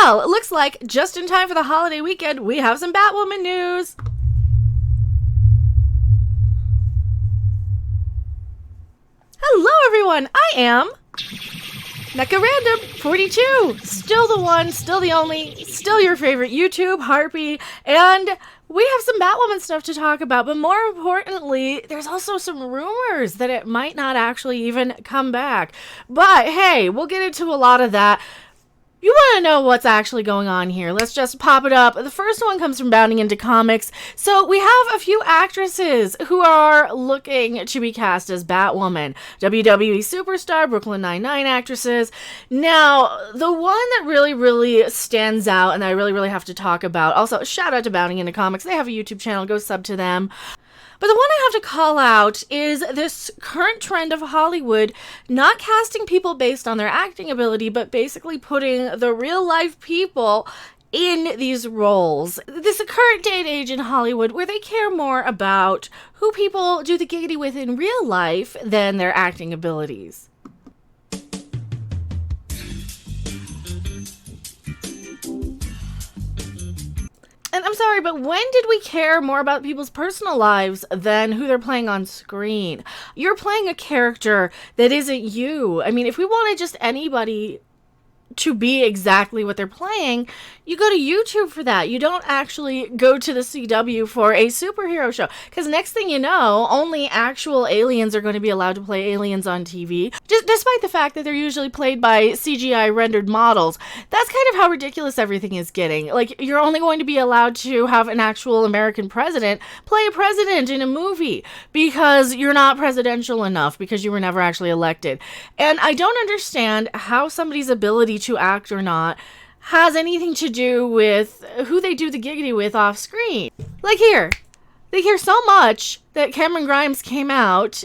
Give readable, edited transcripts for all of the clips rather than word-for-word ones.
Well, it looks like just in time for the holiday weekend, we have some Batwoman news. Hello, everyone. I am Mecha Random 42. Still the one, still the only, still your favorite YouTube Harpy, and we have some Batwoman stuff to talk about, but more importantly, there's also some rumors that it might not actually even come back. But hey, we'll get into a lot of that. You want to know what's actually going on here? Let's just pop it up. The first one comes from Bounding Into Comics. So we have a few actresses who are looking to be cast as Batwoman. WWE superstar, Brooklyn Nine-Nine actresses. Now, the one that really stands out and I really have to talk about, also shout out to Bounding Into Comics. They have a YouTube channel. Go sub to them. But the one I have to call out is this current trend of Hollywood not casting people based on their acting ability, but basically putting the real life people in these roles. This current day and age in Hollywood where they care more about who people do the giggity with in real life than their acting abilities. And I'm sorry, but when did we care more about people's personal lives than who they're playing on screen? You're playing a character that isn't you. I mean, if we wanted just anybody to be exactly what they're playing, you go to YouTube for that. You don't actually go to the CW for a superhero show. Because next thing you know, only actual aliens are going to be allowed to play aliens on TV. Despite the fact that they're usually played by CGI rendered models. That's kind of how ridiculous everything is getting. Like, you're only going to be allowed to have an actual American president play a president in a movie. Because you're not presidential enough. Because you were never actually elected. And I don't understand how somebody's ability to act or not has anything to do with who they do the giggity with off screen. Like here, they care so much that Cameron Grimes came out.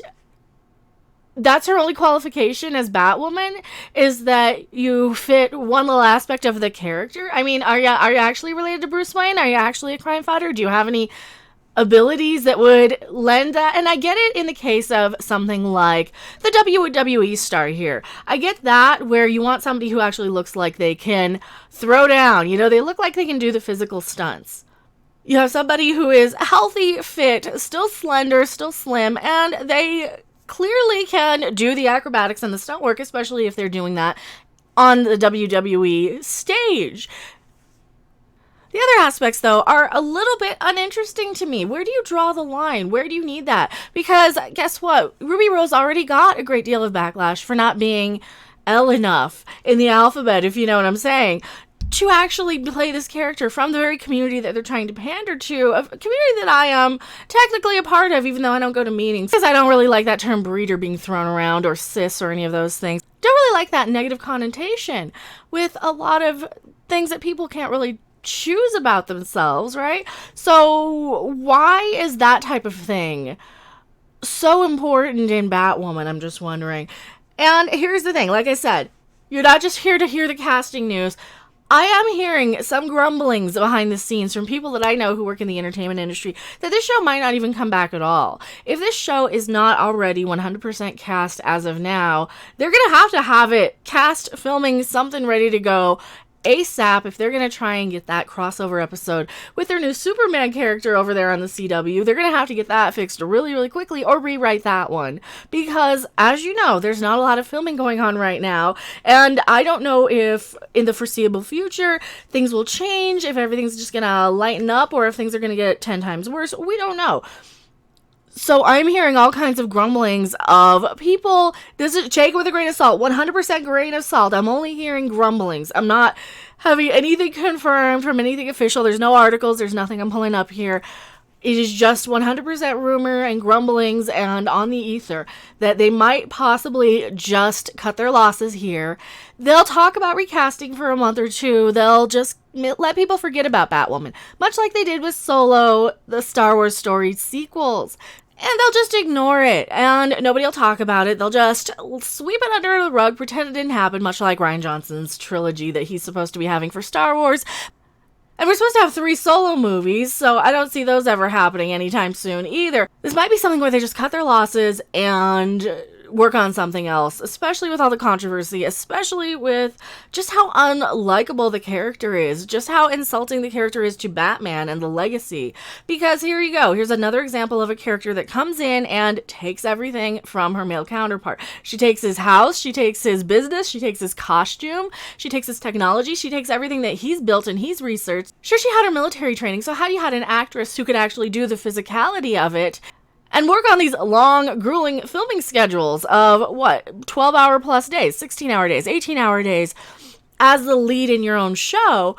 That's her only qualification as Batwoman, is that you fit one little aspect of the character. I mean, are you actually related to Bruce Wayne? Are you actually a crime fighter? Do you have any abilities that would lend that? And I get it in the case of something like the WWE star here. I get that, where you want somebody who actually looks like they can throw down. You know, they look like they can do the physical stunts. You have somebody who is healthy, fit, still slender, still slim, and they clearly can do the acrobatics and the stunt work, especially if they're doing that on the WWE stage. The other aspects, though, are a little bit uninteresting to me. Where do you draw the line? Where do you need that? Because guess what? Ruby Rose already got a great deal of backlash for not being L enough in the alphabet, if you know what I'm saying, to actually play this character from the very community that they're trying to pander to, a community that I am technically a part of, even though I don't go to meetings, because I don't really like that term breeder being thrown around, or cis, or any of those things. Don't really like that negative connotation with a lot of things that people can't really choose about themselves, right? So why is that type of thing so important in Batwoman? I'm just wondering. And here's the thing, like I said, you're not just here to hear the casting news. I am hearing some grumblings behind the scenes from people that I know who work in the entertainment industry that this show might not even come back at all. If this show is not already 100% cast as of now, they're going to have it cast, filming, something ready to go ASAP if they're going to try and get that crossover episode with their new Superman character over there on the CW. They're going to have to get that fixed really quickly, or rewrite that one. Because, as you know, there's not a lot of filming going on right now. And I don't know if in the foreseeable future things will change, if everything's just going to lighten up, or if things are going to get 10 times worse. We don't know. So I'm hearing all kinds of grumblings of people. This is, take it with a grain of salt, 100% grain of salt. I'm only hearing grumblings. I'm not having anything confirmed from anything official. There's no articles. There's nothing I'm pulling up here. It is just 100% rumor and grumblings and on the ether that they might possibly just cut their losses here. They'll talk about recasting for a month or two. They'll just let people forget about Batwoman, much like they did with Solo, the Star Wars story sequels. And they'll just ignore it, and nobody will talk about it. They'll just sweep it under the rug, pretend it didn't happen, much like Rian Johnson's trilogy that he's supposed to be having for Star Wars. And we're supposed to have 3 Solo movies, so I don't see those ever happening anytime soon either. This might be something where they just cut their losses and work on something else, especially with all the controversy, especially with just how unlikable the character is, just how insulting the character is to Batman and the legacy. Because here you go, here's another example of a character that comes in and takes everything from her male counterpart. She takes his house, she takes his business, she takes his costume, she takes his technology, she takes everything that he's built and he's researched. Sure, she had her military training, so how do you had an actress who could actually do the physicality of it and work on these long, grueling filming schedules of, 12-hour plus days, 16-hour days, 18-hour days, as the lead in your own show,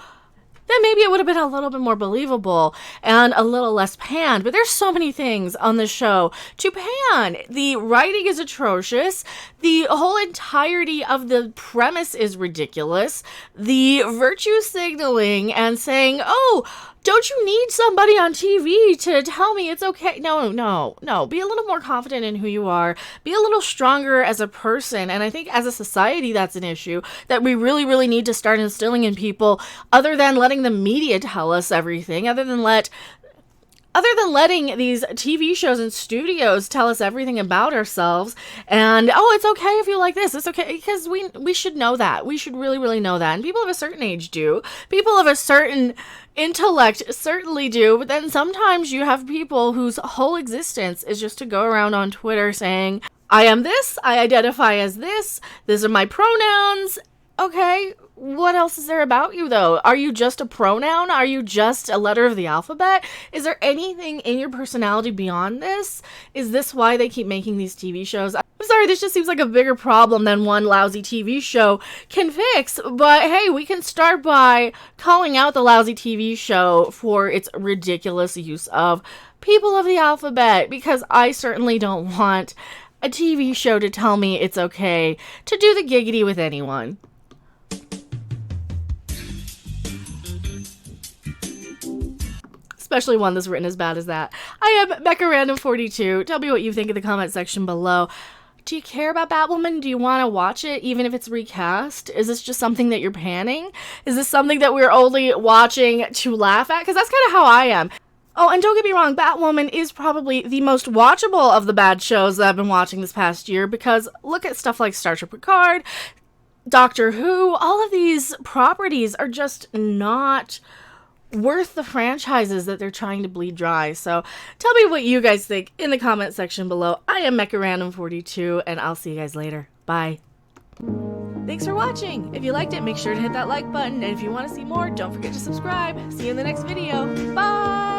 then maybe it would have been a little bit more believable and a little less panned. But there's so many things on the show to pan. The writing is atrocious. The whole entirety of the premise is ridiculous. The virtue signaling and saying, oh, don't you need somebody on TV to tell me it's okay? No. Be a little more confident in who you are. Be a little stronger as a person. And I think as a society, that's an issue that we really, really need to start instilling in people, other than letting the media tell us everything, other than letting these TV shows and studios tell us everything about ourselves. And, oh, it's okay if you like this. It's okay. Because we should know that. We should really, really know that. And people of a certain age do. People of a certain intellect certainly do. But then sometimes you have people whose whole existence is just to go around on Twitter saying, I am this. I identify as this. These are my pronouns. Okay, what else is there about you, though? Are you just a pronoun? Are you just a letter of the alphabet? Is there anything in your personality beyond this? Is this why they keep making these TV shows? I'm sorry, this just seems like a bigger problem than one lousy TV show can fix. But hey, we can start by calling out the lousy TV show for its ridiculous use of people of the alphabet, because I certainly don't want a TV show to tell me it's okay to do the giggity with anyone. Especially one that's written as bad as that. I am Becca Random 42. Tell me what you think in the comment section below. Do you care about Batwoman? Do you want to watch it even if it's recast? Is this just something that you're panning? Is this something that we're only watching to laugh at? Because that's kind of how I am. Oh, and don't get me wrong, Batwoman is probably the most watchable of the bad shows that I've been watching this past year, because look at stuff like Star Trek Picard, Doctor Who. All of these properties are just not worth the franchises that they're trying to bleed dry. So tell me what you guys think in the comment section below. I am Mecha Random 42, and I'll see you guys later. Bye. Thanks for watching. If you liked it, make sure to hit that like button. And if you want to see more, don't forget to subscribe. See you in the next video. Bye.